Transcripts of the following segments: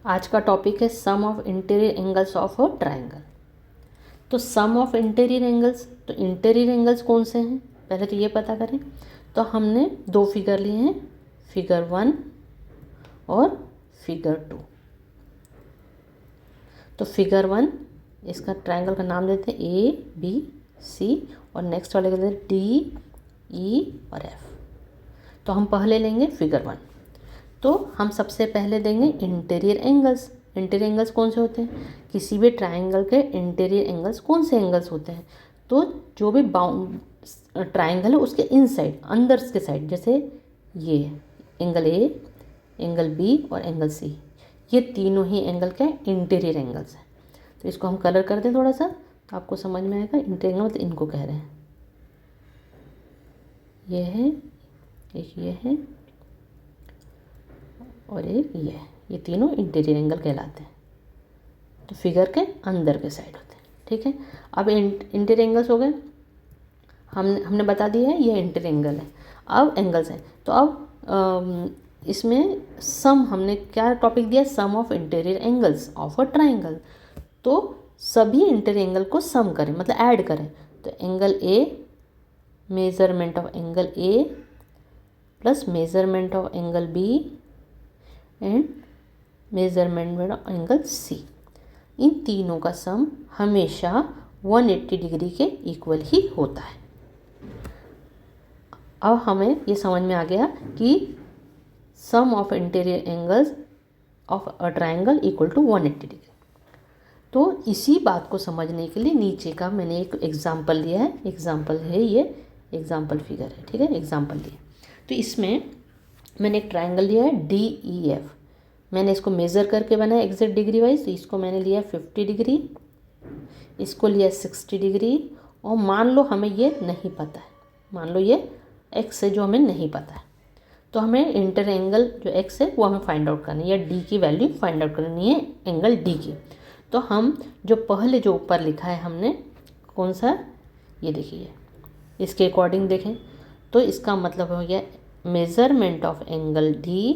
आज का टॉपिक है sum of interior angles of a triangle. तो सम ऑफ इंटीरियर एंगल्स, तो इंटीरियर एंगल्स कौन से हैं पहले तो ये पता करें। तो हमने दो फिगर लिए हैं, फिगर 1 और फिगर 2। तो फिगर 1 इसका ट्राइंगल का नाम देते हैं ABC और नेक्स्ट वाले का देते हैं DE और F। तो हम पहले लेंगे फिगर 1। तो हम सबसे पहले देंगे इंटीरियर एंगल्स। इंटीरियर एंगल्स कौन से होते हैं, किसी भी ट्राइंगल के इंटीरियर एंगल्स कौन से एंगल्स होते हैं। तो जो भी बाउंड ट्राइंगल है उसके इनसाइड, अंदर के साइड, जैसे ये एंगल A, एंगल B और एंगल C, ये तीनों ही एंगल के इंटीरियर एंगल्स हैं। तो इसको हम कलर कर दें थोड़ा सा तो आपको समझ में आएगा। इंटीरियर एंगल मतलब इनको कह रहे हैं, ये है, एक ये है और एक ये तीनों इंटीरियर एंगल कहलाते हैं। तो फिगर के अंदर के साइड होते हैं, ठीक है। अब इंटीरियर एंगल्स हो गए, हमने बता दिया है ये इंटीरियर एंगल है। अब एंगल्स हैं, तो अब इसमें सम हमने क्या टॉपिक दिया, sum of interior angles of a triangle. तो सभी इंटीरियर एंगल को सम करें, मतलब ऐड करें। तो angle A, measurement of angle A plus measurement of angle B and measurement of angle C, इन तीनों का सम हमेशा 180 डिग्री के इक्वल ही होता है। अब हमें ये समझ में आ गया कि sum of interior angles of a triangle equal to 180 degree. तो इसी बात को समझने के लिए नीचे का मैंने एक एग्जाम्पल लिया है। एग्जाम्पल है ये, एग्जाम्पल फिगर है, ठीक है, एग्जाम्पल लिया। तो इसमें मैंने एक ट्राइंगल लिया है DEF। मैंने इसको मेज़र करके बनाया एग्जैक्ट डिग्री वाइज। तो इसको मैंने लिया 50 डिग्री, इसको लिया 60 डिग्री, और मान लो हमें ये नहीं पता है, मान लो ये x है जो हमें नहीं पता है। तो हमें इंटर एंगल जो x है वो हमें फाइंड आउट करनी है, या D की वैल्यू फाइंड आउट करनी है, एंगल D की। तो हम जो पहले जो ऊपर लिखा है हमने, कौन सा, ये देखिए, इसके अकॉर्डिंग देखें तो इसका मतलब हो गया measurement of angle D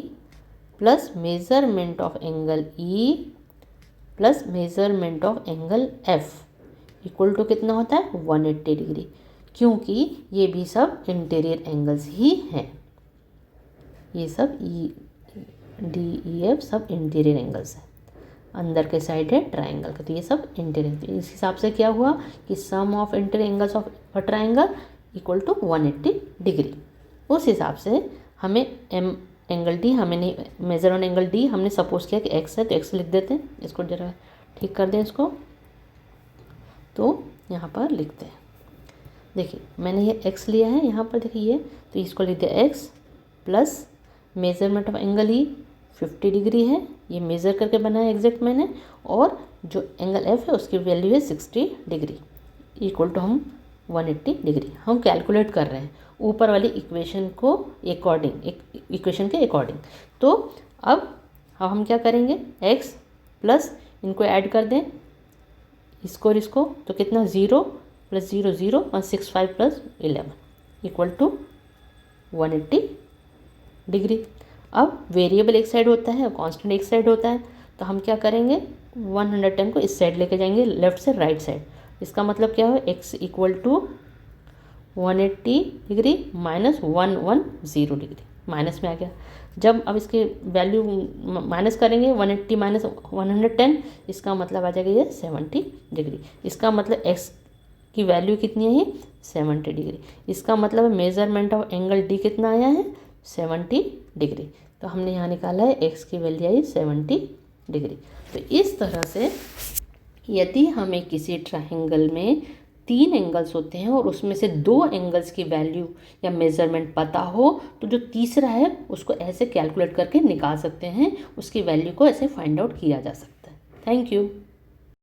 plus measurement of angle E plus measurement of angle F equal to कितना होता है, 180 डिग्री, क्योंकि ये भी सब इंटीरियर एंगल्स ही हैं। ये सब DEF सब इंटीरियर एंगल्स हैं, अंदर के साइड है ट्राइंगल का, तो ये सब इंटीरियर। इस हिसाब से क्या हुआ कि sum of interior angles of a triangle equal to 180 degree. उस हिसाब से हमें एंगल D, हमें नहीं, मेजर ऑन एंगल D हमने सपोज किया कि x है, तो x लिख देते हैं। इसको जरा ठीक कर दें इसको, तो यहाँ पर लिखते हैं, देखिए मैंने ये x लिया है यहाँ पर, देखिए ये, तो इसको लिख दिया x plus measurement of angle E 50 degree है, ये मेज़र करके बनाया एग्जैक्ट मैंने, और जो एंगल F है उसकी वैल्यू है 60 डिग्री इक्वल टू हम 180 डिग्री हम कैलकुलेट कर रहे हैं ऊपर वाली इक्वेशन को अकॉर्डिंग, इक्वेशन के अकॉर्डिंग। तो अब हम क्या करेंगे, x प्लस इनको ऐड कर दें, इसको और इसको, तो कितना 0 प्लस 0 0 और 65 प्लस 11 इक्वल टू 180 डिग्री। अब वेरिएबल एक साइड होता है, कांस्टेंट एक साइड होता है, तो हम क्या करेंगे, 110 को इस साइड लेके जाएंगे, लेफ्ट से राइट साइड। इसका मतलब क्या है, x equal to 180 degree minus 110 degree, minus में आ गया। जब अब इसके वैल्यू माइनस करेंगे, 180 माइनस 110, इसका मतलब आ जाएगा ये 70 डिग्री। इसका मतलब x की वैल्यू कितनी है, 70 डिग्री। इसका मतलब मेजरमेंट ऑफ एंगल D कितना आया है, 70 डिग्री। तो हमने यहाँ निकाला है x की वैल्यू आई 70 डिग्री। तो इस तरह से यदि हमें किसी ट्राइंगल में 3 एंगल्स होते हैं और उसमें से 2 एंगल्स की वैल्यू या मेज़रमेंट पता हो, तो जो तीसरा है उसको ऐसे कैलकुलेट करके निकाल सकते हैं, उसकी वैल्यू को ऐसे फाइंड आउट किया जा सकता है। Thank you.